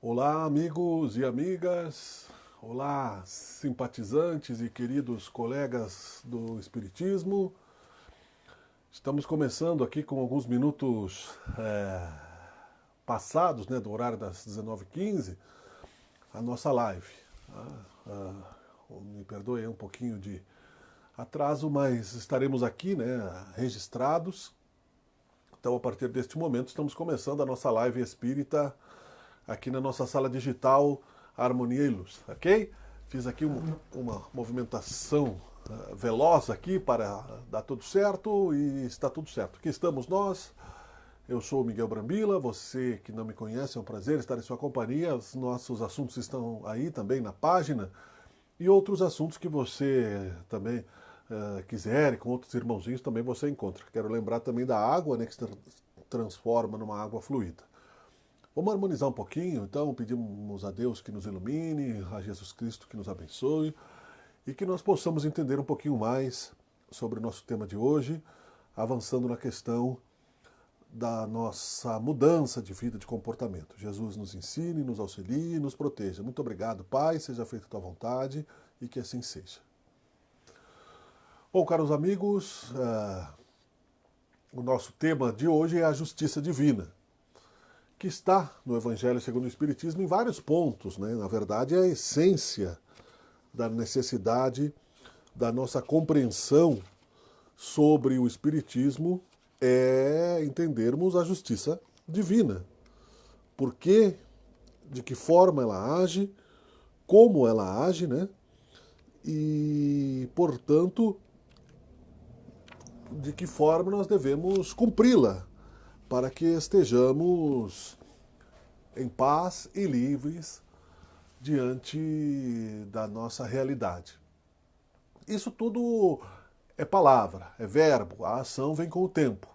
Olá, amigos e amigas. Olá, simpatizantes e queridos colegas do Espiritismo. Estamos começando aqui com alguns minutos passados, né, do horário das 19h15, a nossa live. Me perdoe um pouquinho de atraso, mas estaremos aqui, né, registrados. Então, a partir deste momento, estamos começando a nossa live espírita aqui na nossa sala digital Harmonia e Luz, ok? Fiz aqui uma movimentação veloz aqui para dar tudo certo e está tudo certo. Aqui estamos nós. Eu sou o Miguel Brambila, você que não me conhece, é um prazer estar em sua companhia. Os nossos assuntos estão aí também na página e outros assuntos que você também quiser, com outros irmãozinhos também você encontra. Quero lembrar também da água, né, que se transforma numa água fluida. Vamos harmonizar um pouquinho, então pedimos a Deus que nos ilumine, a Jesus Cristo que nos abençoe e que nós possamos entender um pouquinho mais sobre o nosso tema de hoje, avançando na questão da nossa mudança de vida, de comportamento. Jesus nos ensine, nos auxilie e nos proteja. Muito obrigado, Pai, seja feita a tua vontade e que assim seja. Bom, caros amigos, o nosso tema de hoje é a justiça divina, que está no Evangelho segundo o Espiritismo em vários pontos, né? Na verdade, é a essência da necessidade da nossa compreensão sobre o Espiritismo é entendermos a justiça divina. Por quê? De que forma ela age, como ela age, né? E, portanto, de que forma nós devemos cumpri-la para que estejamos em paz e livres diante da nossa realidade. Isso tudo é palavra, é verbo, a ação vem com o tempo.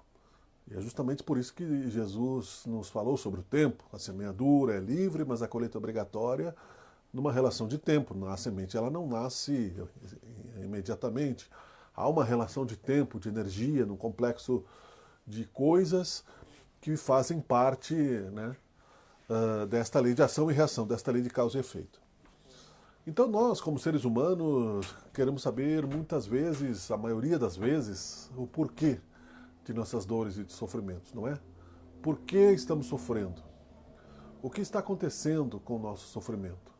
E é justamente por isso que Jesus nos falou sobre o tempo. A semeadura é livre, mas a colheita é obrigatória numa relação de tempo. A semente ela não nasce imediatamente. Há uma relação de tempo, de energia, num complexo de coisas que fazem parte, né, desta lei de ação e reação, desta lei de causa e efeito. Então nós, como seres humanos, queremos saber muitas vezes, a maioria das vezes, o porquê de nossas dores e de sofrimentos, não é? Por que estamos sofrendo? O que está acontecendo com o nosso sofrimento?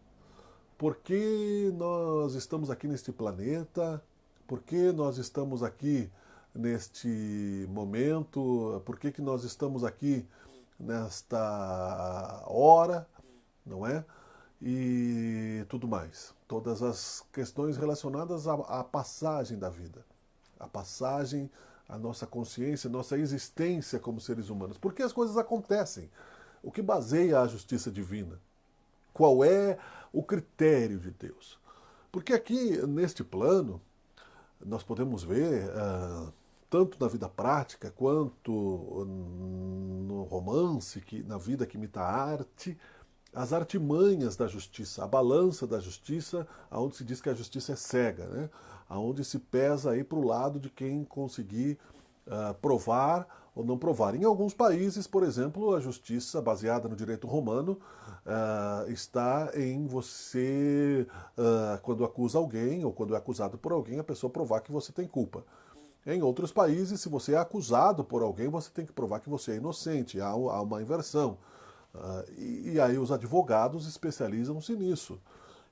Por que nós estamos aqui neste planeta? Por que nós estamos aqui neste momento? Por que nós estamos aqui nesta hora, não é? E tudo mais. Todas as questões relacionadas à passagem da vida, a passagem, a nossa consciência, a nossa existência como seres humanos. Por que as coisas acontecem? O que baseia a justiça divina? Qual é o critério de Deus? Porque aqui, neste plano, nós podemos ver, tanto na vida prática quanto no romance, na vida que imita a arte, as artimanhas da justiça, a balança da justiça, aonde se diz que a justiça é cega, né? Aonde se pesa aí para o lado de quem conseguir provar ou não provar. Em alguns países, por exemplo, a justiça baseada no direito romano está em você, quando acusa alguém ou quando é acusado por alguém, a pessoa provar que você tem culpa. Em outros países, se você é acusado por alguém, você tem que provar que você é inocente. Há uma inversão. E aí os advogados especializam-se nisso,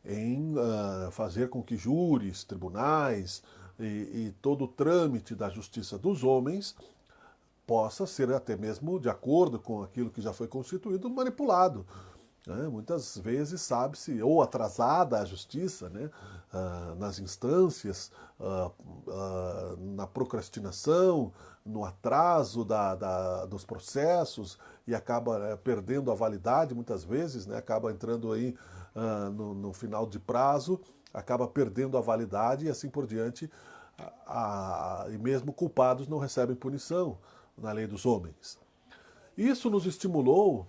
em fazer com que júris, tribunais e todo o trâmite da justiça dos homens possa ser até mesmo de acordo com aquilo que já foi constituído, manipulado. Né? Muitas vezes sabe-se, ou atrasada a justiça, né? Nas instâncias, na procrastinação, no atraso dos processos e acaba perdendo a validade muitas vezes, né? Acaba entrando aí no final de prazo, acaba perdendo a validade e assim por diante, e mesmo culpados não recebem punição na lei dos homens. Isso nos estimulou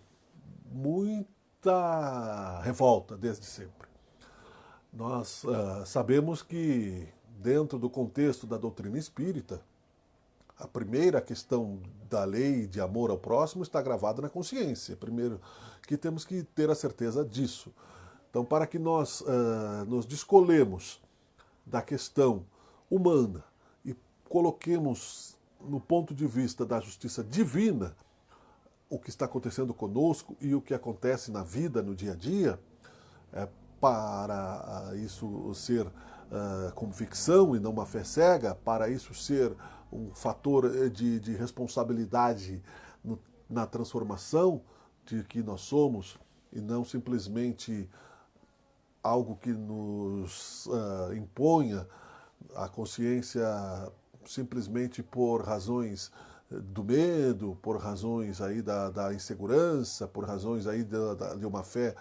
muita revolta desde sempre. Nós sabemos que, dentro do contexto da doutrina espírita, A primeira questão da lei de amor ao próximo está gravada na consciência. Primeiro, que temos que ter a certeza disso. Então, para que nós nos descolemos da questão humana e coloquemos no ponto de vista da justiça divina o que está acontecendo conosco e o que acontece na vida, no dia a dia, para isso ser convicção e não uma fé cega, para isso ser um fator de responsabilidade na transformação de que nós somos e não simplesmente algo que nos imponha a consciência simplesmente por razões do medo, por razões aí da insegurança, por razões aí de uma fé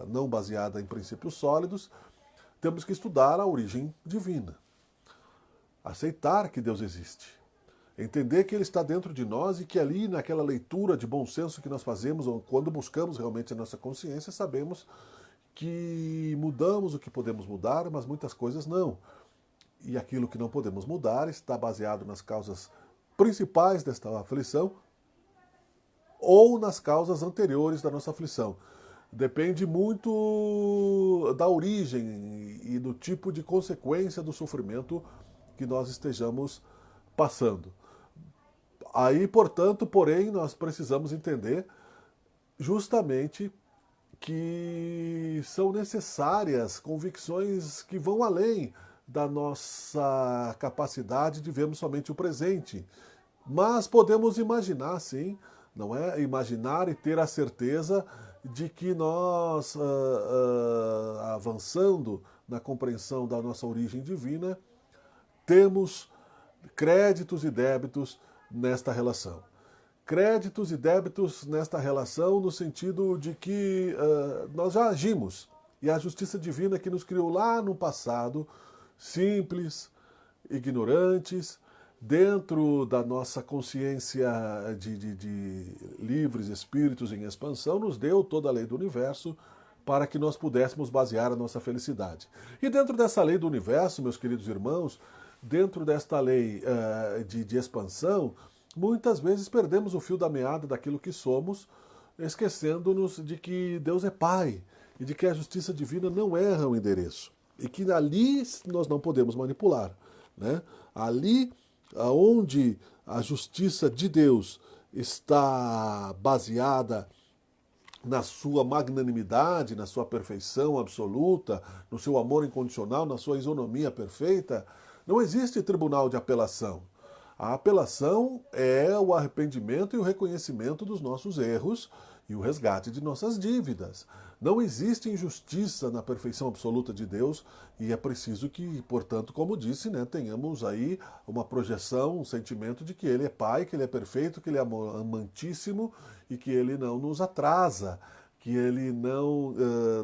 não baseada em princípios sólidos. Temos que estudar a origem divina, aceitar que Deus existe, entender que Ele está dentro de nós e que ali naquela leitura de bom senso que nós fazemos, quando buscamos realmente a nossa consciência, sabemos que mudamos o que podemos mudar, mas muitas coisas não. E aquilo que não podemos mudar está baseado nas causas principais desta aflição ou nas causas anteriores da nossa aflição. Depende muito da origem e do tipo de consequência do sofrimento que nós estejamos passando. Aí, portanto, porém, nós precisamos entender justamente que são necessárias convicções que vão além da nossa capacidade de vermos somente o presente. Mas podemos imaginar, sim, não é? Imaginar e ter a certeza de que nós, avançando na compreensão da nossa origem divina, temos créditos e débitos nesta relação. Créditos e débitos nesta relação no sentido de que nós já agimos. E a justiça divina que nos criou lá no passado, simples, ignorantes, dentro da nossa consciência de livres espíritos em expansão, nos deu toda a lei do universo para que nós pudéssemos basear a nossa felicidade. E dentro dessa lei do universo, meus queridos irmãos, dentro desta lei de expansão, muitas vezes perdemos o fio da meada daquilo que somos, esquecendo-nos de que Deus é Pai e de que a justiça divina não erra o endereço. E que ali nós não podemos manipular. Né? Ali onde a justiça de Deus está baseada na sua magnanimidade, na sua perfeição absoluta, no seu amor incondicional, na sua isonomia perfeita, não existe tribunal de apelação. A apelação é o arrependimento e o reconhecimento dos nossos erros e o resgate de nossas dívidas. Não existe injustiça na perfeição absoluta de Deus e é preciso que, portanto, como disse, né, tenhamos aí uma projeção, um sentimento de que Ele é Pai, que Ele é perfeito, que Ele é amantíssimo e que Ele não nos atrasa, que Ele não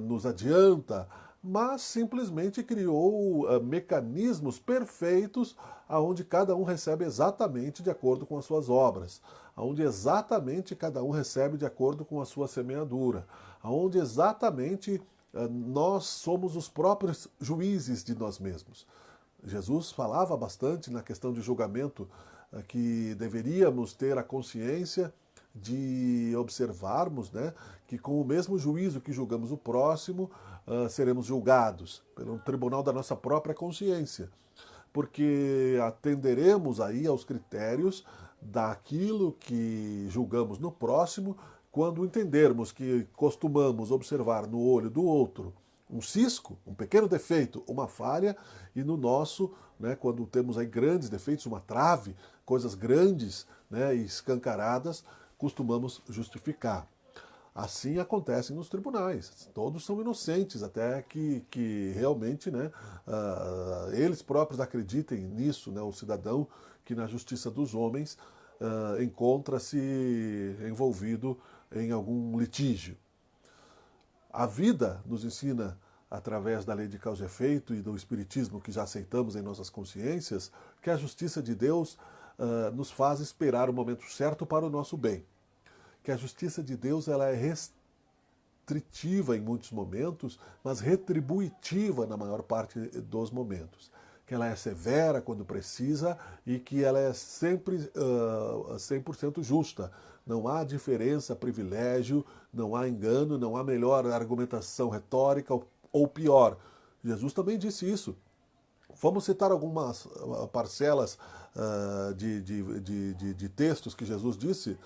nos adianta, mas simplesmente criou mecanismos perfeitos aonde cada um recebe exatamente de acordo com as suas obras, aonde exatamente cada um recebe de acordo com a sua semeadura, aonde exatamente nós somos os próprios juízes de nós mesmos. Jesus falava bastante na questão de julgamento que deveríamos ter a consciência de observarmos, né, que com o mesmo juízo que julgamos o próximo, seremos julgados pelo tribunal da nossa própria consciência, porque atenderemos aí aos critérios daquilo que julgamos no próximo quando entendermos que costumamos observar no olho do outro um cisco, um pequeno defeito, uma falha, e no nosso, né, quando temos aí grandes defeitos, uma trave, coisas grandes, né, e escancaradas, costumamos justificar. Assim acontece nos tribunais. Todos são inocentes, até que realmente, né, eles próprios acreditem nisso, né, o cidadão que na justiça dos homens encontra-se envolvido em algum litígio. A vida nos ensina, através da lei de causa e efeito e do espiritismo que já aceitamos em nossas consciências, que a justiça de Deus nos faz esperar o momento certo para o nosso bem. Que a justiça de Deus ela é restritiva em muitos momentos, mas retributiva na maior parte dos momentos. que ela é severa quando precisa e que ela é sempre 100% justa. Não há diferença, privilégio, não há engano, não há melhor argumentação retórica ou pior. Jesus também disse isso. Vamos citar algumas parcelas de textos que Jesus disse.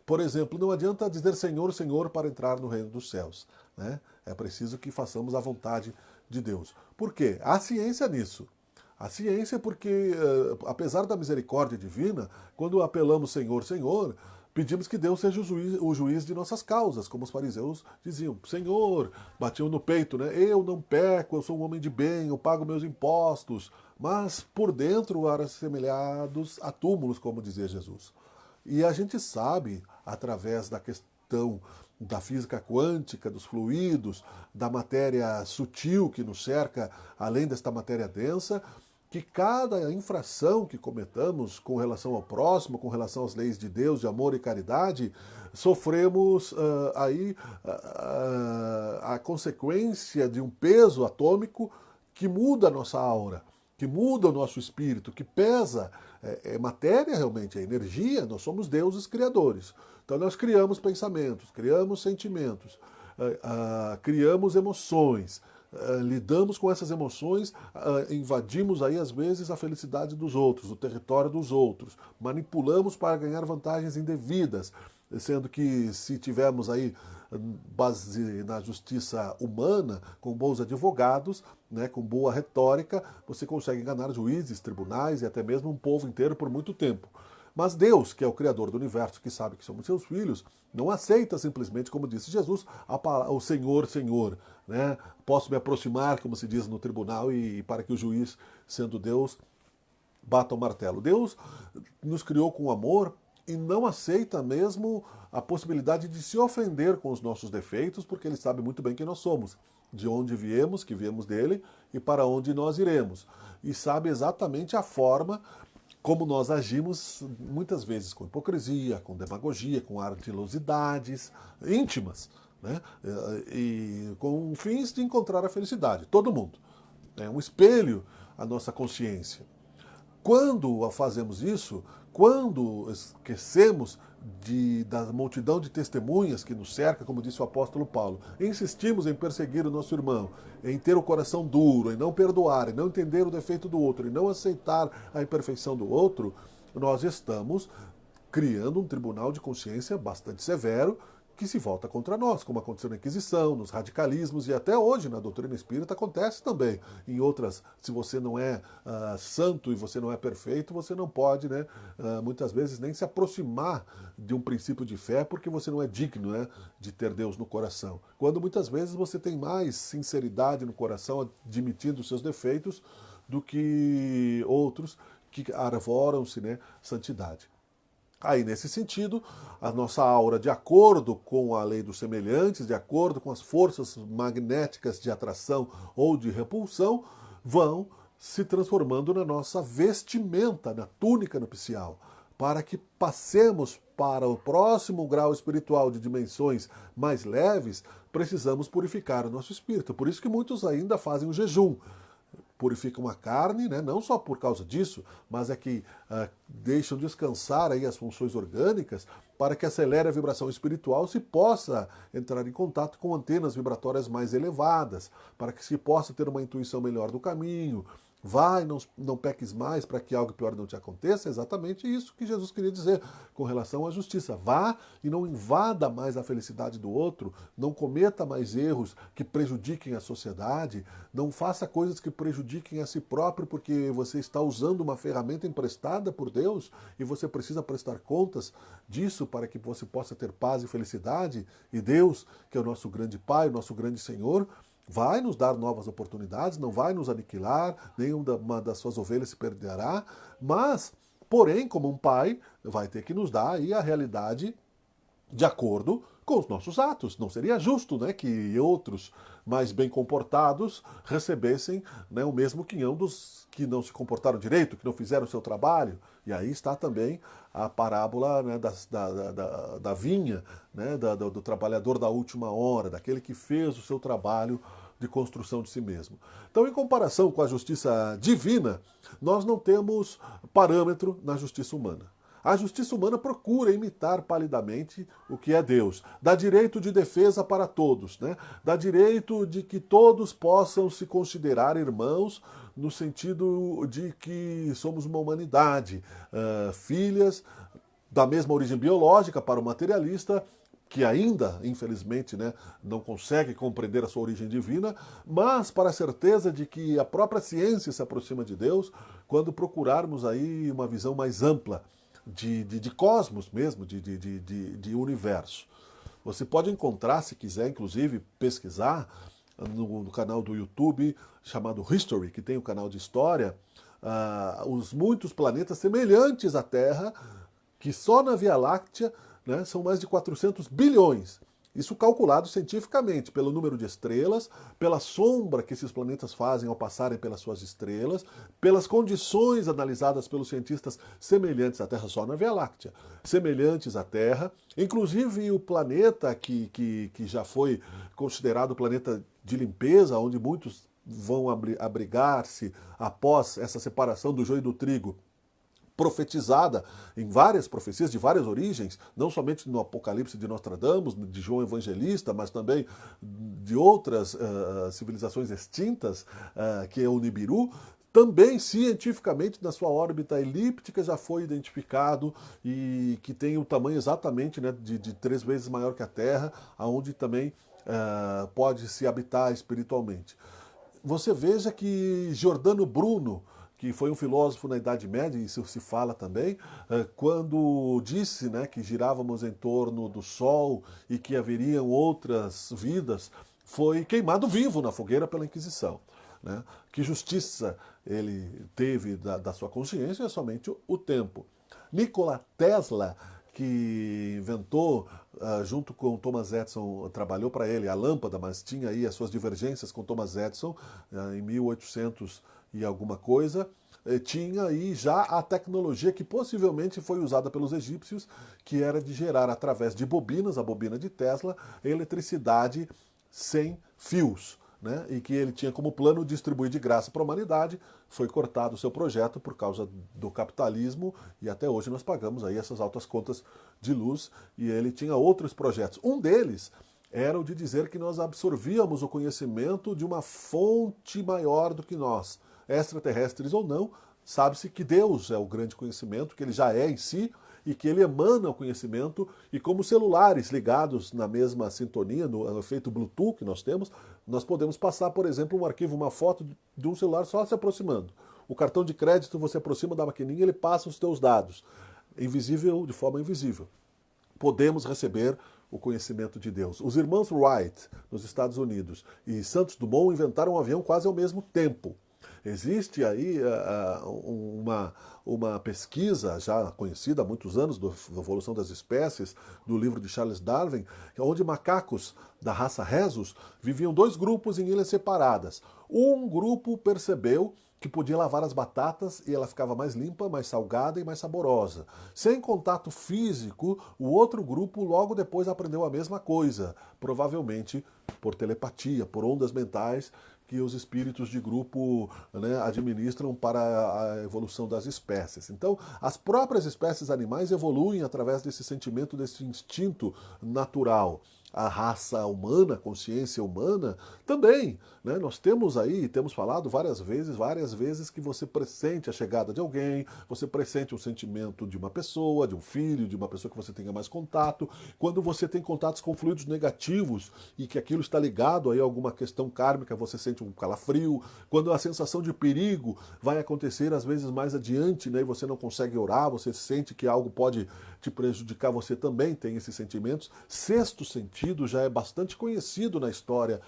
Por exemplo, não adianta dizer Senhor, Senhor para entrar no reino dos céus. Né? É preciso que façamos a vontade de Deus. Por quê? Há ciência nisso. A ciência porque, apesar da misericórdia divina, quando apelamos Senhor, Senhor, pedimos que Deus seja o juiz de nossas causas, como os fariseus diziam. Senhor, batiam no peito, né? Eu não peco, eu sou um homem de bem, eu pago meus impostos. Mas por dentro eram assemelhados a túmulos, como dizia Jesus. E a gente sabe, através da questão da física quântica, dos fluidos, da matéria sutil que nos cerca, além desta matéria densa, que cada infração que cometamos com relação ao próximo, com relação às leis de Deus, de amor e caridade, sofremos a consequência de um peso atômico que muda a nossa aura, que muda o nosso espírito, que pesa. É matéria realmente, é energia, nós somos deuses criadores. Então nós criamos pensamentos, criamos sentimentos, criamos emoções, lidamos com essas emoções, invadimos aí às vezes a felicidade dos outros, o território dos outros, manipulamos para ganhar vantagens indevidas, sendo que se tivermos aí base na justiça humana, com bons advogados, né, com boa retórica, você consegue enganar juízes, tribunais e até mesmo um povo inteiro por muito tempo. Mas Deus, que é o Criador do universo, que sabe que somos seus filhos, não aceita simplesmente, como disse Jesus, o Senhor, Senhor. Né? Posso me aproximar, como se diz no tribunal, e para que o juiz, sendo Deus, bata o martelo. Deus nos criou com amor e não aceita mesmo a possibilidade de se ofender com os nossos defeitos, porque Ele sabe muito bem quem nós somos, de onde viemos, que viemos dele, e para onde nós iremos. E sabe exatamente a forma como nós agimos, muitas vezes com hipocrisia, com demagogia, com ardilosidades íntimas, né? E com fins de encontrar a felicidade. Todo mundo. É um espelho a nossa consciência. Quando fazemos isso, quando esquecemos da multidão de testemunhas que nos cerca, como disse o apóstolo Paulo, insistimos em perseguir o nosso irmão, em ter o coração duro, em não perdoar, em não entender o defeito do outro, em não aceitar a imperfeição do outro, nós estamos criando um tribunal de consciência bastante severo que se volta contra nós, como aconteceu na Inquisição, nos radicalismos e até hoje na doutrina espírita acontece também. Em outras, se você não é santo e você não é perfeito, você não pode, né, muitas vezes, nem se aproximar de um princípio de fé porque você não é digno, né, de ter Deus no coração. Quando muitas vezes você tem mais sinceridade no coração, admitindo os seus defeitos, do que outros que arvoram-se, né, santidade. Aí, nesse sentido, a nossa aura, de acordo com a lei dos semelhantes, de acordo com as forças magnéticas de atração ou de repulsão, vão se transformando na nossa vestimenta, na túnica nupcial, para que passemos para o próximo grau espiritual de dimensões mais leves, precisamos purificar o nosso espírito. Por isso que muitos ainda fazem o jejum. Purificam a carne, né? Não só por causa disso, mas é que deixam descansar aí as funções orgânicas para que acelere a vibração espiritual, se possa entrar em contato com antenas vibratórias mais elevadas, para que se possa ter uma intuição melhor do caminho. Vai, não peques mais para que algo pior não te aconteça. É exatamente isso que Jesus queria dizer com relação à justiça. Vá e não invada mais a felicidade do outro, não cometa mais erros que prejudiquem a sociedade, não faça coisas que prejudiquem a si próprio, porque você está usando uma ferramenta emprestada por Deus e você precisa prestar contas disso para que você possa ter paz e felicidade. E Deus, que é o nosso grande Pai, o nosso grande Senhor, vai nos dar novas oportunidades, não vai nos aniquilar, nenhuma das suas ovelhas se perderá, mas, porém, como um pai, vai ter que nos dar aí a realidade de acordo com os nossos atos. Não seria justo, né, que outros mais bem comportados recebessem, né, o mesmo quinhão dos que não se comportaram direito, que não fizeram o seu trabalho. E aí está também a parábola, né, da vinha, né, do trabalhador da última hora, daquele que fez o seu trabalho de construção de si mesmo. Então, em comparação com a justiça divina, nós não temos parâmetro na justiça humana. A justiça humana procura imitar palidamente o que é Deus. Dá direito de defesa para todos, né? Dá direito de que todos possam se considerar irmãos, no sentido de que somos uma humanidade, filhas da mesma origem biológica para o materialista, que ainda, infelizmente, né, não consegue compreender a sua origem divina, mas para a certeza de que a própria ciência se aproxima de Deus quando procurarmos aí uma visão mais ampla de cosmos mesmo, de universo. Você pode encontrar, se quiser, inclusive, pesquisar no canal do YouTube chamado History, que tem o canal de história, os muitos planetas semelhantes à Terra, que só na Via Láctea, né, são mais de 400 bilhões. Isso calculado cientificamente pelo número de estrelas, pela sombra que esses planetas fazem ao passarem pelas suas estrelas, pelas condições analisadas pelos cientistas semelhantes à Terra, só na Via Láctea, semelhantes à Terra. Inclusive o planeta que já foi considerado planeta de limpeza, onde muitos vão abrigar-se após essa separação do joio e do trigo, profetizada em várias profecias de várias origens, não somente no Apocalipse de Nostradamus, de João Evangelista, mas também de outras civilizações extintas, que é o Nibiru. Também, cientificamente, na sua órbita elíptica já foi identificado e que tem o tamanho exatamente, né, de 3 vezes maior que a Terra, aonde também pode se habitar espiritualmente. Você veja que Giordano Bruno, que foi um filósofo na Idade Média, e isso se fala também, quando disse, né, que girávamos em torno do Sol e que haveriam outras vidas, foi queimado vivo na fogueira pela Inquisição. Né? Que justiça ele teve da sua consciência é somente o tempo. Nikola Tesla, que inventou, junto com Thomas Edison, trabalhou para ele a lâmpada, mas tinha aí as suas divergências com Thomas Edison, em 1800 e alguma coisa, tinha aí já a tecnologia que possivelmente foi usada pelos egípcios, que era de gerar através de bobinas, a bobina de Tesla, eletricidade sem fios. Né, e que ele tinha como plano distribuir de graça para a humanidade. Foi cortado o seu projeto por causa do capitalismo e até hoje nós pagamos aí essas altas contas de luz, e ele tinha outros projetos. Um deles era o de dizer que nós absorvíamos o conhecimento de uma fonte maior do que nós, extraterrestres ou não. Sabe-se que Deus é o grande conhecimento, que ele já é em si, e que ele emana o conhecimento, e como celulares ligados na mesma sintonia, no efeito Bluetooth que nós temos, nós podemos passar, por exemplo, um arquivo, uma foto de um celular só se aproximando. O cartão de crédito, você aproxima da maquininha e ele passa os teus dados, invisível, de forma invisível. Podemos receber o conhecimento de Deus. Os irmãos Wright, nos Estados Unidos, e Santos Dumont inventaram um avião quase ao mesmo tempo. Existe aí uma pesquisa já conhecida há muitos anos, da evolução das espécies, do livro de Charles Darwin, onde macacos da raça Rhesus viviam 2 grupos em ilhas separadas. Um grupo percebeu que podia lavar as batatas e ela ficava mais limpa, mais salgada e mais saborosa. Sem contato físico, o outro grupo logo depois aprendeu a mesma coisa, provavelmente por telepatia, por ondas mentais que os espíritos de grupo, né, administram para a evolução das espécies. Então, as próprias espécies animais evoluem através desse sentimento, desse instinto natural. A raça humana, a consciência humana, também. Né? Nós temos aí, temos falado várias vezes, que você pressente a chegada de alguém, você pressente o sentimento de uma pessoa, de um filho, de uma pessoa que você tenha mais contato. Quando você tem contatos com fluidos negativos e que aquilo está ligado aí a alguma questão kármica, você sente um calafrio. Quando a sensação de perigo vai acontecer, às vezes mais adiante, né, e você não consegue orar, você sente que algo pode te prejudicar, você também tem esses sentimentos. Sexto sentido já é bastante conhecido na história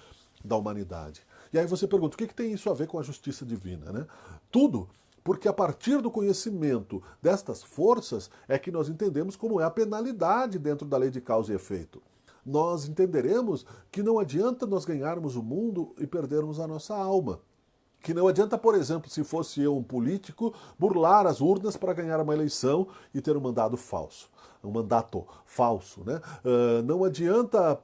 da humanidade. E aí você pergunta, o que tem isso a ver com a justiça divina? Né? Tudo, porque a partir do conhecimento destas forças é que nós entendemos como é a penalidade dentro da lei de causa e efeito. Nós entenderemos que não adianta nós ganharmos o mundo e perdermos a nossa alma. Que não adianta, por exemplo, se fosse eu um político, burlar as urnas para ganhar uma eleição e ter um mandato falso. Né? Não adianta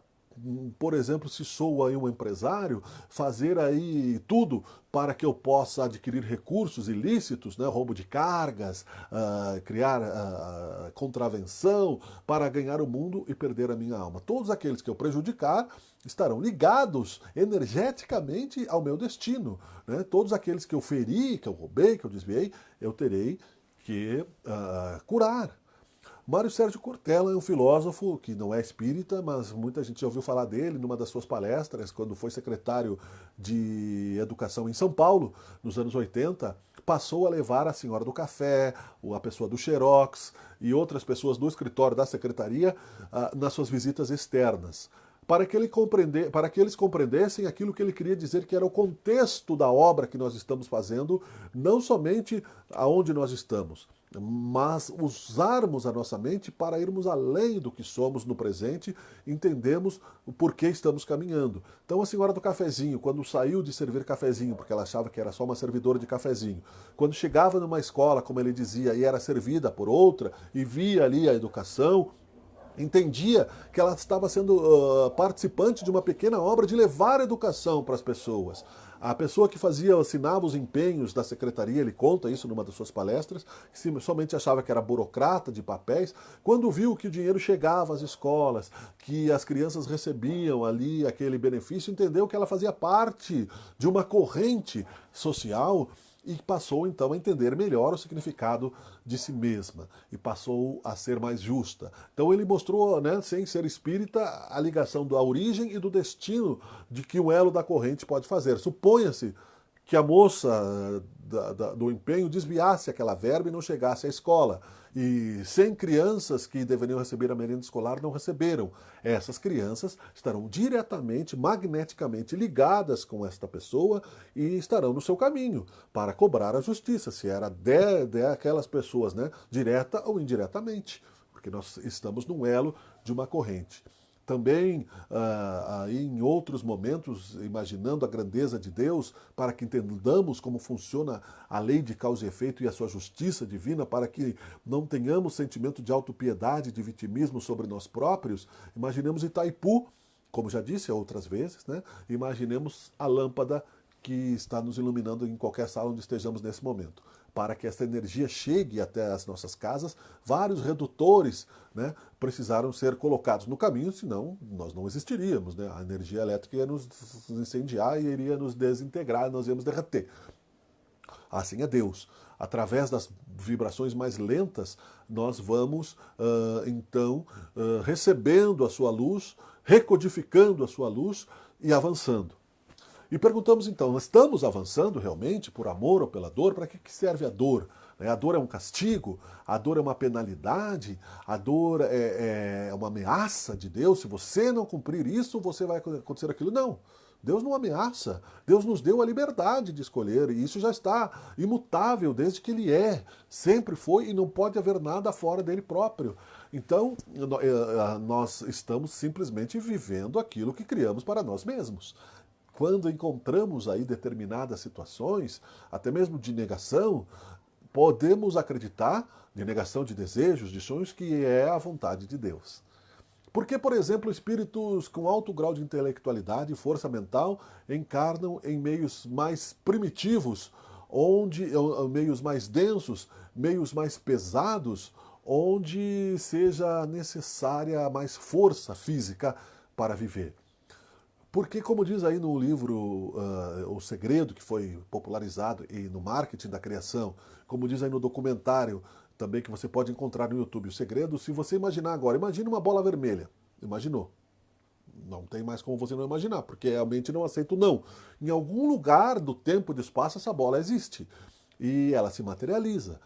por exemplo, se sou aí um empresário, fazer aí tudo para que eu possa adquirir recursos ilícitos, né, roubo de cargas, criar contravenção para ganhar o mundo e perder a minha alma. Todos aqueles que eu prejudicar estarão ligados energeticamente ao meu destino. Né? Todos aqueles que eu feri, que eu roubei, que eu desviei, eu terei que curar. Mário Sérgio Cortella é um filósofo que não é espírita, mas muita gente já ouviu falar dele numa das suas palestras, quando foi secretário de Educação em São Paulo, nos anos 80, passou a levar a senhora do café, a pessoa do Xerox e outras pessoas do escritório da secretaria nas suas visitas externas, para que eles compreendessem aquilo que ele queria dizer que era o contexto da obra que nós estamos fazendo, não somente aonde nós estamos, mas usarmos a nossa mente para irmos além do que somos no presente, entendemos o porquê estamos caminhando. Então a senhora do cafezinho, quando saiu de servir cafezinho, porque ela achava que era só uma servidora de cafezinho, quando chegava numa escola, como ele dizia, e era servida por outra, e via ali a educação, entendia que ela estava sendo participante de uma pequena obra de levar educação para as pessoas. A pessoa que assinava os empenhos da secretaria, ele conta isso numa das suas palestras, que somente achava que era burocrata de papéis, quando viu que o dinheiro chegava às escolas, que as crianças recebiam ali aquele benefício, entendeu que ela fazia parte de uma corrente social e passou então a entender melhor o significado de si mesma e passou a ser mais justa. Então ele mostrou, né, sem ser espírita, a ligação da origem e do destino de que um elo da corrente pode fazer. Suponha-se que a moça do empenho desviasse aquela verba e não chegasse à escola. E 100 crianças que deveriam receber a merenda escolar não receberam. Essas crianças estarão diretamente, magneticamente ligadas com esta pessoa e estarão no seu caminho para cobrar a justiça, se era daquelas pessoas, né, direta ou indiretamente, porque nós estamos num elo de uma corrente. Também, aí em outros momentos, imaginando a grandeza de Deus, para que entendamos como funciona a lei de causa e efeito e a sua justiça divina, para que não tenhamos sentimento de autopiedade, de vitimismo sobre nós próprios, imaginemos Itaipu, como já disse outras vezes, né? Imaginemos a lâmpada que está nos iluminando em qualquer sala onde estejamos nesse momento. Para que essa energia chegue até as nossas casas, vários redutores, né, precisaram ser colocados no caminho, senão nós não existiríamos. Né? A energia elétrica ia nos incendiar e iria nos desintegrar, nós íamos derreter. Assim é Deus. Através das vibrações mais lentas, nós vamos, então, recebendo a sua luz, recodificando a sua luz e avançando. E perguntamos então, estamos avançando realmente por amor ou pela dor? Para que serve a dor? A dor é um castigo? A dor é uma penalidade? A dor é uma ameaça de Deus? Se você não cumprir isso, você vai acontecer aquilo? Não. Deus não ameaça. Deus nos deu a liberdade de escolher e isso já está imutável desde que Ele é. Sempre foi e não pode haver nada fora dele próprio. Então, nós estamos simplesmente vivendo aquilo que criamos para nós mesmos. Quando encontramos aí determinadas situações, até mesmo de negação, podemos acreditar, de negação de desejos, de sonhos, que é a vontade de Deus. Porque, por exemplo, espíritos com alto grau de intelectualidade e força mental encarnam em meios mais primitivos, meios mais densos, meios mais pesados, onde seja necessária mais força física para viver. Porque, como diz aí no livro O Segredo, que foi popularizado e no marketing da criação, como diz aí no documentário também que você pode encontrar no YouTube, O Segredo, se você imaginar agora, imagine uma bola vermelha. Imaginou? Não tem mais como você não imaginar, porque realmente não aceita o não. Em algum lugar do tempo e do espaço essa bola existe e ela se materializa.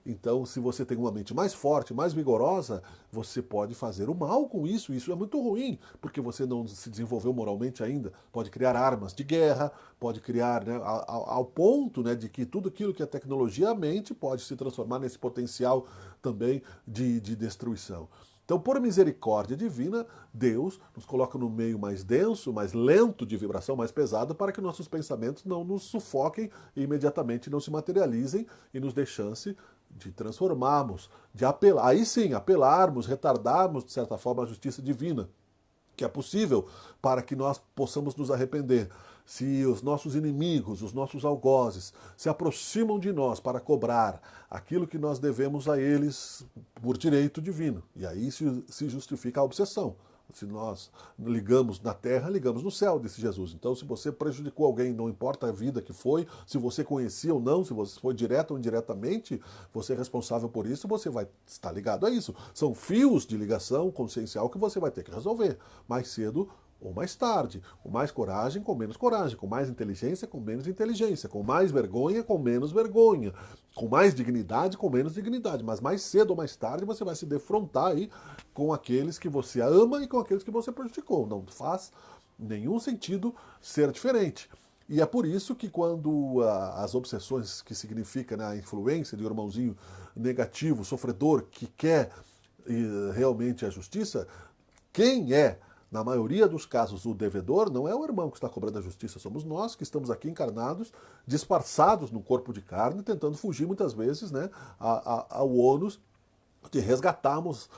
Então, se você tem uma mente mais forte, mais vigorosa, você pode fazer o mal com isso. Isso é muito ruim, porque você não se desenvolveu moralmente ainda. Pode criar armas de guerra, pode criar, né, ao ponto, né, de que tudo aquilo que é tecnologia, a mente pode se transformar nesse potencial também de destruição. Então, por misericórdia divina, Deus nos coloca no meio mais denso, mais lento de vibração, mais pesada, para que nossos pensamentos não nos sufoquem e imediatamente não se materializem e nos dê chance de transformarmos, de apelar, aí sim, apelarmos, retardarmos, de certa forma, a justiça divina. que é possível para que nós possamos nos arrepender. Se os nossos inimigos, os nossos algozes, se aproximam de nós para cobrar aquilo que nós devemos a eles por direito divino, e aí se justifica a obsessão. Se nós ligamos na terra, ligamos no céu, disse Jesus. Então, se você prejudicou alguém, não importa a vida que foi, se você conhecia ou não, se você foi direto ou indiretamente, você é responsável por isso, você vai estar ligado a isso. São fios de ligação consciencial que você vai ter que resolver mais cedo ou mais tarde, com mais coragem, com menos coragem, com mais inteligência, com menos inteligência, com mais vergonha, com menos vergonha, com mais dignidade, com menos dignidade, mas mais cedo ou mais tarde você vai se defrontar aí com aqueles que você ama e com aqueles que você prejudicou. Não faz nenhum sentido ser diferente. E é por isso que quando as obsessões, que significa, né, a influência de um irmãozinho negativo, sofredor, que quer realmente a justiça, quem é, na maioria dos casos, o devedor não é o irmão que está cobrando a justiça, somos nós que estamos aqui encarnados, disfarçados no corpo de carne, tentando fugir muitas vezes, né, ao ônus de resgatarmos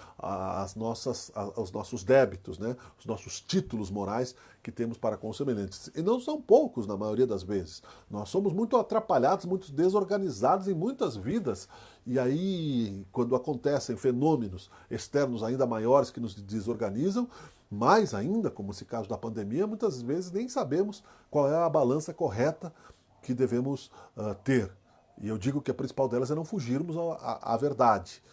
os nossos débitos, né, os nossos títulos morais que temos para com os semelhantes. E não são poucos, na maioria das vezes. Nós somos muito atrapalhados, muito desorganizados em muitas vidas. E aí, quando acontecem fenômenos externos ainda maiores que nos desorganizam, mais ainda, como esse caso da pandemia, muitas vezes nem sabemos qual é a balança correta que devemos ter. E eu digo que a principal delas é não fugirmos à verdade,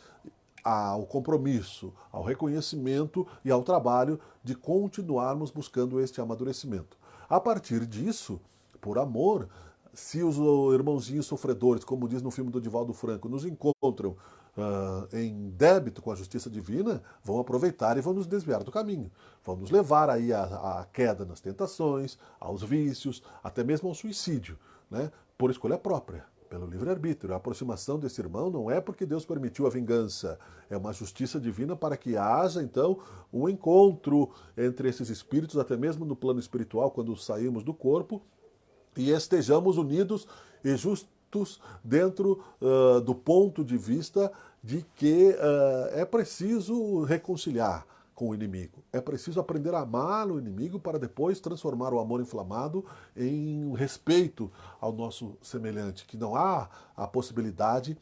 ao compromisso, ao reconhecimento e ao trabalho de continuarmos buscando este amadurecimento. A partir disso, por amor, se os irmãozinhos sofredores, como diz no filme do Divaldo Franco, nos encontram em débito com a justiça divina, vão aproveitar e vão nos desviar do caminho. Vão nos levar aí à queda nas tentações, aos vícios, até mesmo ao suicídio, né? Por escolha própria, pelo livre-arbítrio. A aproximação desse irmão não é porque Deus permitiu a vingança, é uma justiça divina para que haja, então, um encontro entre esses espíritos, até mesmo no plano espiritual, quando saímos do corpo, e estejamos unidos e justos dentro do ponto de vista de que é preciso reconciliar com o inimigo. É preciso aprender a amar o inimigo para depois transformar o amor inflamado em respeito ao nosso semelhante, que não há a possibilidade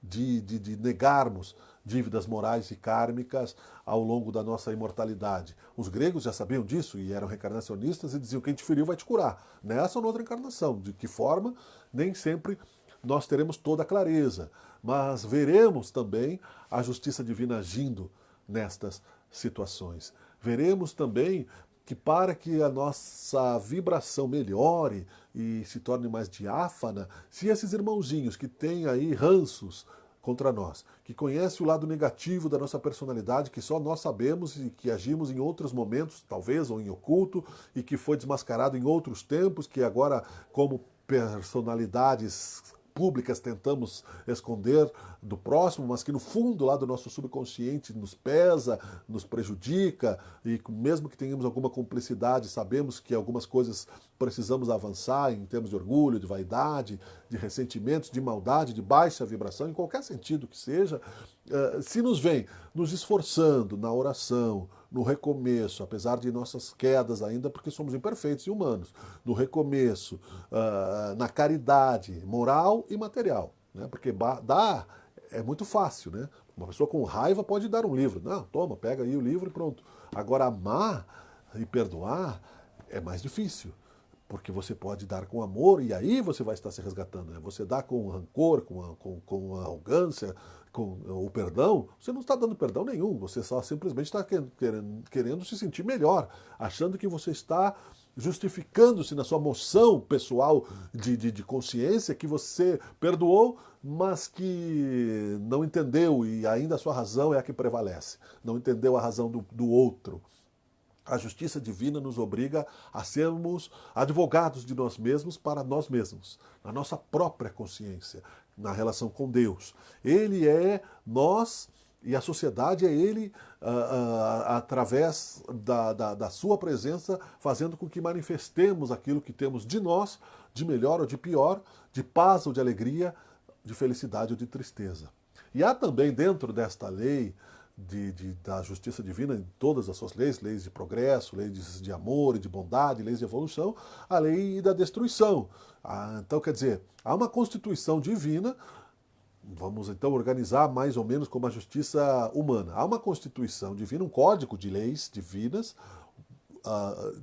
de negarmos dívidas morais e kármicas ao longo da nossa imortalidade. Os gregos já sabiam disso e eram reencarnacionistas e diziam: quem te feriu vai te curar, nessa ou noutra encarnação. De que forma? Nem sempre nós teremos toda a clareza, mas veremos também a justiça divina agindo nestas situações. Veremos também que para que a nossa vibração melhore e se torne mais diáfana, se esses irmãozinhos que têm aí ranços contra nós, que conhecem o lado negativo da nossa personalidade, que só nós sabemos e que agimos em outros momentos, talvez, ou em oculto, e que foi desmascarado em outros tempos, que agora, como personalidades públicas tentamos esconder do próximo, mas que no fundo lá do nosso subconsciente nos pesa, nos prejudica, e mesmo que tenhamos alguma cumplicidade, sabemos que algumas coisas precisamos avançar em termos de orgulho, de vaidade, de ressentimentos, de maldade, de baixa vibração, em qualquer sentido que seja, se nos vem nos esforçando na oração, no recomeço, apesar de nossas quedas ainda, porque somos imperfeitos e humanos, no recomeço, na caridade moral e material, né? Porque dar é muito fácil, né? Uma pessoa com raiva pode dar um livro. Não, toma, pega aí o livro e pronto. Agora, amar e perdoar é mais difícil, porque você pode dar com amor e aí você vai estar se resgatando, né? Você dá com rancor, com arrogância, com o perdão, você não está dando perdão nenhum, você só simplesmente está querendo se sentir melhor, achando que você está justificando-se na sua moção pessoal de consciência que você perdoou, mas que não entendeu e ainda a sua razão é a que prevalece, não entendeu a razão do outro. A justiça divina nos obriga a sermos advogados de nós mesmos para nós mesmos, na nossa própria consciência, na relação com Deus. Ele é nós e a sociedade é ele através da sua presença, fazendo com que manifestemos aquilo que temos de nós, de melhor ou de pior, de paz ou de alegria, de felicidade ou de tristeza. E há também dentro desta lei da justiça divina em todas as suas leis, leis de progresso, leis de amor e de bondade, leis de evolução, a lei da destruição. Então, quer dizer, há uma constituição divina. Vamos então organizar mais ou menos como a justiça humana. Há uma constituição divina, um código de leis divinas.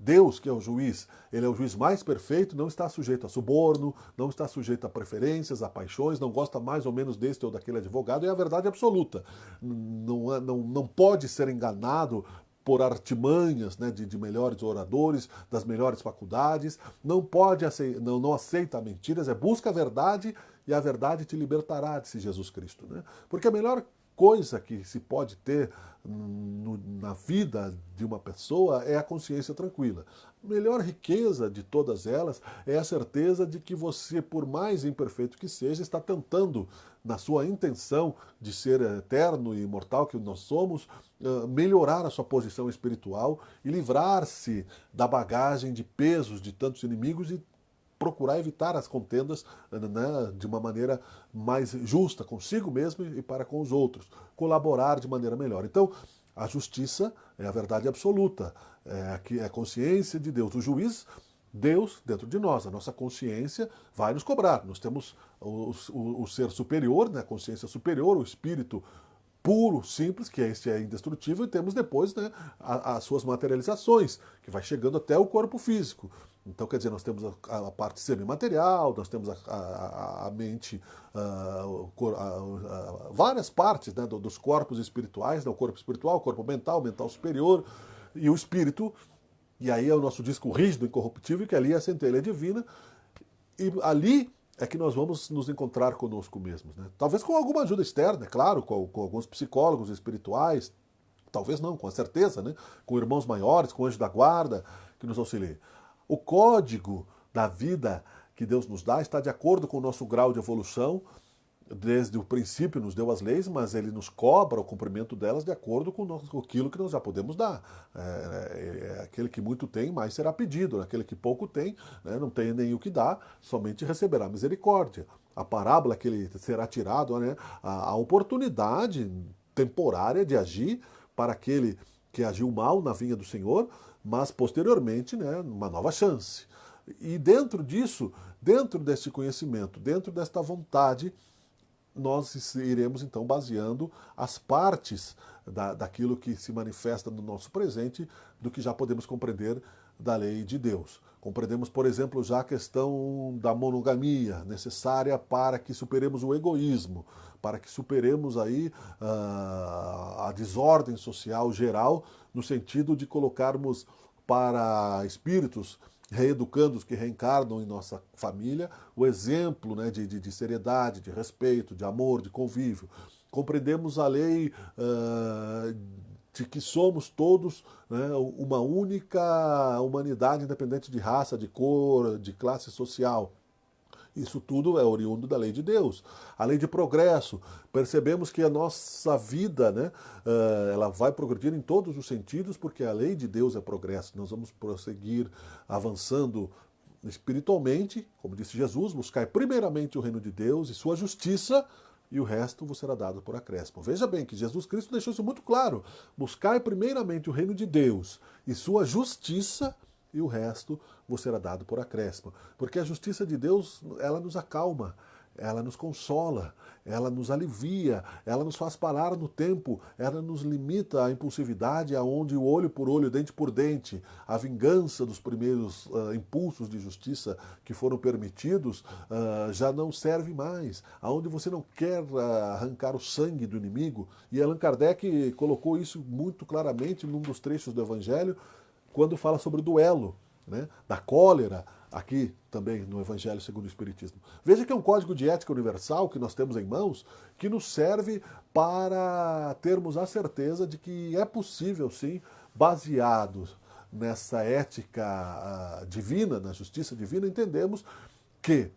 Deus, que é o juiz, ele é o juiz mais perfeito, não está sujeito a suborno, não está sujeito a preferências, a paixões, não gosta mais ou menos deste ou daquele advogado, é a verdade absoluta. Não pode ser enganado por artimanhas, né, de melhores oradores, das melhores faculdades, não aceita mentiras, busca a verdade e a verdade te libertará, disse Jesus Cristo. Né? Porque a melhor coisa que se pode ter na vida de uma pessoa é a consciência tranquila. A melhor riqueza de todas elas é a certeza de que você, por mais imperfeito que seja, está tentando, na sua intenção de ser eterno e imortal que nós somos, melhorar a sua posição espiritual e livrar-se da bagagem de pesos de tantos inimigos e procurar evitar as contendas, né, de uma maneira mais justa consigo mesmo e para com os outros. Colaborar de maneira melhor. Então, a justiça é a verdade absoluta, é a consciência de Deus. O juiz, Deus dentro de nós. A nossa consciência vai nos cobrar. Nós temos o ser superior, né, a consciência superior, o espírito puro, simples, que este é indestrutível, e temos depois, né, as suas materializações, que vai chegando até o corpo físico. Então, quer dizer, nós temos a parte semimaterial, nós temos a mente, várias partes, né, dos corpos espirituais, né, o corpo espiritual, o corpo mental, mental superior, e o espírito, e aí é o nosso disco rígido, incorruptível, que ali é a centelha divina, e ali é que nós vamos nos encontrar conosco mesmos. Né? Talvez com alguma ajuda externa, é claro, com alguns psicólogos espirituais, talvez não, com certeza, né? Com irmãos maiores, com o anjo da guarda, que nos auxiliem. O código da vida que Deus nos dá está de acordo com o nosso grau de evolução. Desde o princípio nos deu as leis, mas ele nos cobra o cumprimento delas de acordo com aquilo que nós já podemos dar. Aquele que muito tem, mais será pedido. Aquele que pouco tem, né, não tem nem o que dar, somente receberá misericórdia. A parábola que ele será tirado, né, a oportunidade temporária de agir para aquele que agiu mal na vinha do Senhor, mas posteriormente, né, uma nova chance. E dentro disso, dentro desse conhecimento, dentro desta vontade, nós iremos então baseando as partes daquilo que se manifesta no nosso presente, do que já podemos compreender da lei de Deus. Compreendemos, por exemplo, já a questão da monogamia, necessária para que superemos o egoísmo, para que superemos aí a desordem social geral, no sentido de colocarmos para espíritos reeducandos que reencarnam em nossa família, o exemplo, né, de seriedade, de respeito, de amor, de convívio. Compreendemos a lei de que somos todos, né, uma única humanidade, independente de raça, de cor, de classe social. Isso tudo é oriundo da lei de Deus. A lei de progresso. Percebemos que a nossa vida, né, ela vai progredir em todos os sentidos, porque a lei de Deus é progresso. Nós vamos prosseguir avançando espiritualmente, como disse Jesus, buscai primeiramente o reino de Deus e sua justiça, e o resto vos será dado por acréscimo. Veja bem que Jesus Cristo deixou isso muito claro. Buscai primeiramente o reino de Deus e sua justiça, e o resto vos será dado por acréscimo. Porque a justiça de Deus, ela nos acalma, ela nos consola, ela nos alivia, ela nos faz parar no tempo, ela nos limita à impulsividade, aonde o olho por olho, dente por dente, a vingança dos primeiros impulsos de justiça que foram permitidos já não serve mais, aonde você não quer arrancar o sangue do inimigo. E Allan Kardec colocou isso muito claramente num dos trechos do Evangelho, quando fala sobre o duelo, né, da cólera, aqui também no Evangelho segundo o Espiritismo. Veja que é um código de ética universal que nós temos em mãos, que nos serve para termos a certeza de que é possível, sim, baseado nessa ética divina, na justiça divina, entendemos que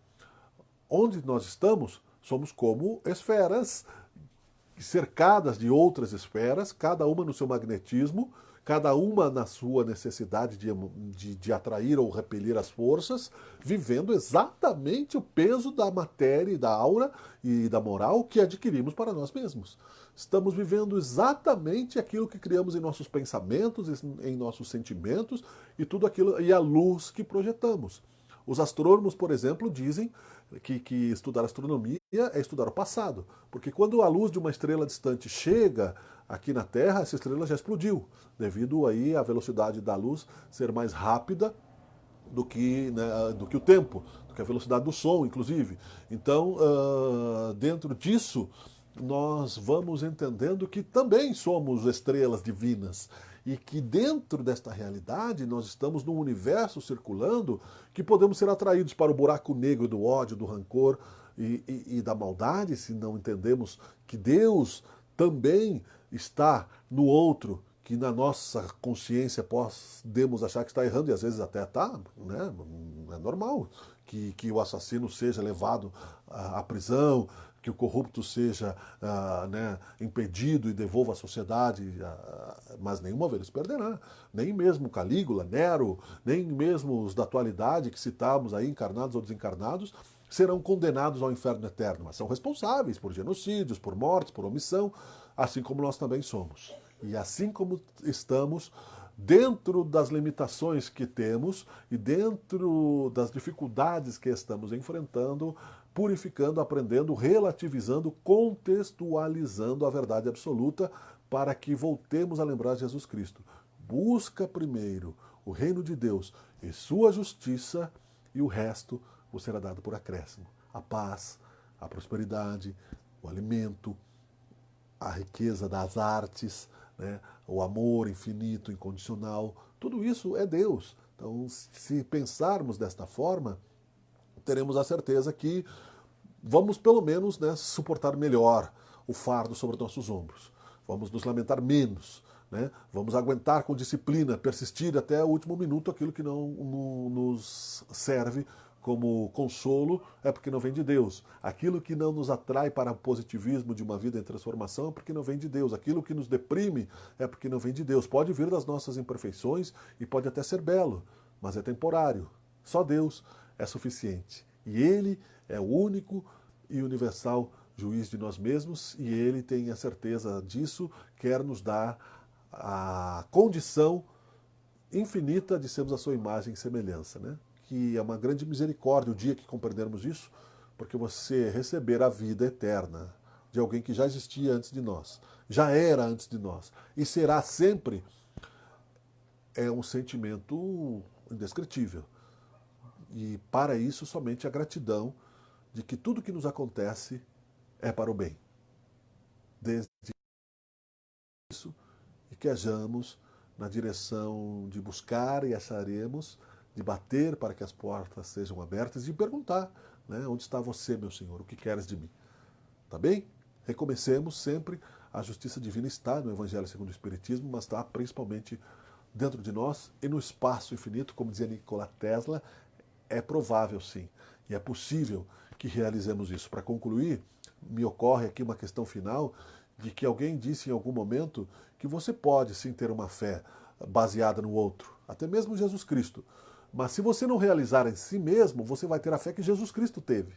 onde nós estamos, somos como esferas cercadas de outras esferas, cada uma no seu magnetismo, cada uma na sua necessidade de atrair ou repelir as forças, vivendo exatamente o peso da matéria e da aura e da moral que adquirimos para nós mesmos. Estamos vivendo exatamente aquilo que criamos em nossos pensamentos, em nossos sentimentos e tudo aquilo e a luz que projetamos. Os astrônomos, por exemplo, dizem que estudar astronomia é estudar o passado, porque quando a luz de uma estrela distante chega aqui na Terra, essa estrela já explodiu, devido aí à velocidade da luz ser mais rápida do que o tempo, do que a velocidade do som, inclusive. Então, dentro disso, nós vamos entendendo que também somos estrelas divinas e que dentro desta realidade nós estamos num universo circulando que podemos ser atraídos para o buraco negro do ódio, do rancor e da maldade, se não entendemos que Deus também está no outro, que na nossa consciência podemos achar que está errando, e às vezes até está, né? É normal que o assassino seja levado à prisão, que o corrupto seja né, impedido e devolva à sociedade, mas nenhuma vez perderá. Nem mesmo Calígula, Nero, nem mesmo os da atualidade que citamos aí, encarnados ou desencarnados, serão condenados ao inferno eterno, mas são responsáveis por genocídios, por mortes, por omissão, assim como nós também somos. E assim como estamos dentro das limitações que temos e dentro das dificuldades que estamos enfrentando, purificando, aprendendo, relativizando, contextualizando a verdade absoluta para que voltemos a lembrar Jesus Cristo. Busca primeiro o reino de Deus e sua justiça e o resto vos será dado por acréscimo. A paz, a prosperidade, o alimento, a riqueza das artes, né? O amor infinito, incondicional, tudo isso é Deus. Então, se pensarmos desta forma, teremos a certeza que vamos pelo menos, né, suportar melhor o fardo sobre nossos ombros. Vamos nos lamentar menos, né? Vamos aguentar com disciplina, persistir até o último minuto aquilo que não nos serve como consolo é porque não vem de Deus. Aquilo que não nos atrai para o positivismo de uma vida em transformação é porque não vem de Deus. Aquilo que nos deprime é porque não vem de Deus. Pode vir das nossas imperfeições e pode até ser belo, mas é temporário. Só Deus é suficiente. E Ele é o único e universal juiz de nós mesmos e Ele tem a certeza disso, quer nos dar a condição infinita de sermos a sua imagem e semelhança, né? Que é uma grande misericórdia o dia que compreendermos isso, porque você receber a vida eterna de alguém que já existia antes de nós, já era antes de nós, e será sempre, é um sentimento indescritível. E para isso somente a gratidão de que tudo que nos acontece é para o bem. Desde isso, e que hajamos na direção de buscar e acharemos, de bater para que as portas sejam abertas e perguntar, né, onde está você, meu Senhor, o que queres de mim? Tá bem? Recomecemos sempre, a justiça divina está no Evangelho segundo o Espiritismo, mas está principalmente dentro de nós e no espaço infinito, como dizia Nikola Tesla, é provável sim, e é possível que realizemos isso. Para concluir, me ocorre aqui uma questão final, de que alguém disse em algum momento que você pode sim ter uma fé baseada no outro, até mesmo Jesus Cristo. Mas se você não realizar em si mesmo, você vai ter a fé que Jesus Cristo teve,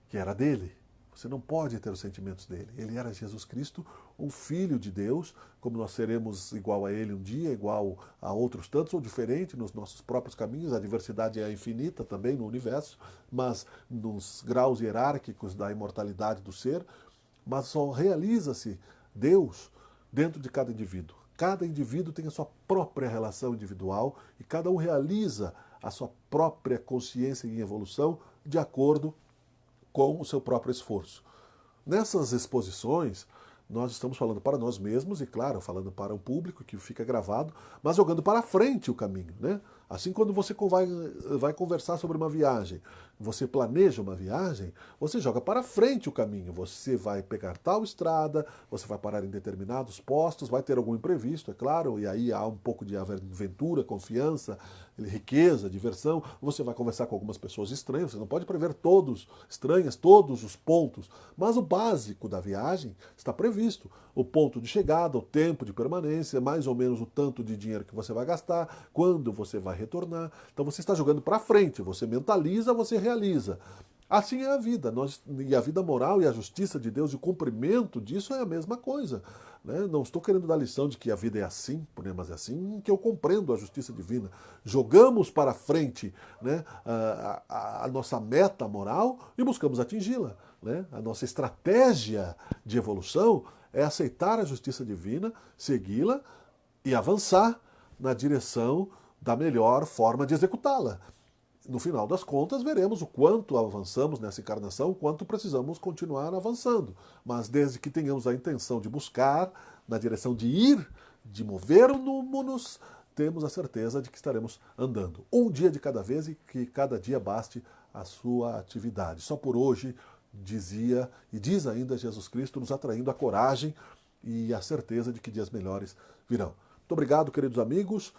que era dele. Você não pode ter os sentimentos dele. Ele era Jesus Cristo, um filho de Deus, como nós seremos igual a ele um dia, igual a outros tantos, ou diferente nos nossos próprios caminhos. A diversidade é infinita também no universo, mas nos graus hierárquicos da imortalidade do ser. Mas só realiza-se Deus dentro de cada indivíduo. Cada indivíduo tem a sua própria relação individual e cada um realiza a sua própria consciência em evolução de acordo com o seu próprio esforço. Nessas exposições, nós estamos falando para nós mesmos e, claro, falando para o público que fica gravado, mas jogando para frente o caminho, né? Assim, quando você vai conversar sobre uma viagem, você planeja uma viagem, você joga para frente o caminho. Você vai pegar tal estrada, você vai parar em determinados postos, vai ter algum imprevisto, é claro, e aí há um pouco de aventura, confiança, riqueza, diversão. Você vai conversar com algumas pessoas estranhas, você não pode prever todos os pontos, mas o básico da viagem está previsto. O ponto de chegada, o tempo de permanência, mais ou menos o tanto de dinheiro que você vai gastar, quando você vai retornar. Então você está jogando para frente, você mentaliza, você realiza. Assim é a vida. E a vida moral e a justiça de Deus e o cumprimento disso é a mesma coisa. Né? Não estou querendo dar lição de que a vida é assim, mas é assim que eu compreendo a justiça divina. Jogamos para frente, né, a nossa meta moral e buscamos atingi-la. Né? A nossa estratégia de evolução é aceitar a justiça divina, segui-la e avançar na direção da melhor forma de executá-la. No final das contas, veremos o quanto avançamos nessa encarnação, o quanto precisamos continuar avançando. Mas desde que tenhamos a intenção de buscar, na direção de ir, de mover-nos, temos a certeza de que estaremos andando. Um dia de cada vez e que cada dia baste a sua atividade. Só por hoje, dizia e diz ainda Jesus Cristo, nos atraindo a coragem e a certeza de que dias melhores virão. Muito obrigado, queridos amigos.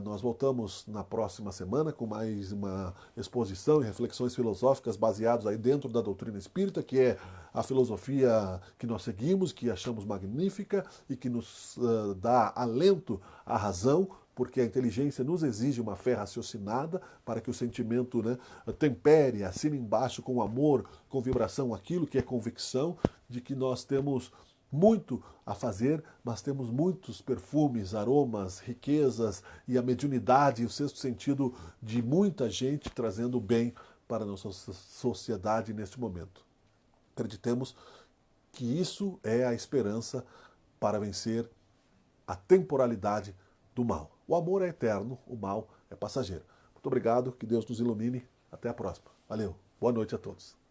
Nós voltamos na próxima semana com mais uma exposição e reflexões filosóficas baseadas aí dentro da doutrina espírita, que é a filosofia que nós seguimos, que achamos magnífica e que nos dá alento à razão, porque a inteligência nos exige uma fé raciocinada para que o sentimento, né, tempere, assine embaixo com amor, com vibração, aquilo que é convicção de que nós temos muito a fazer, mas temos muitos perfumes, aromas, riquezas e a mediunidade e o sexto sentido de muita gente trazendo bem para a nossa sociedade neste momento. Acreditemos que isso é a esperança para vencer a temporalidade do mal. O amor é eterno, o mal é passageiro. Muito obrigado, que Deus nos ilumine. Até a próxima. Valeu. Boa noite a todos.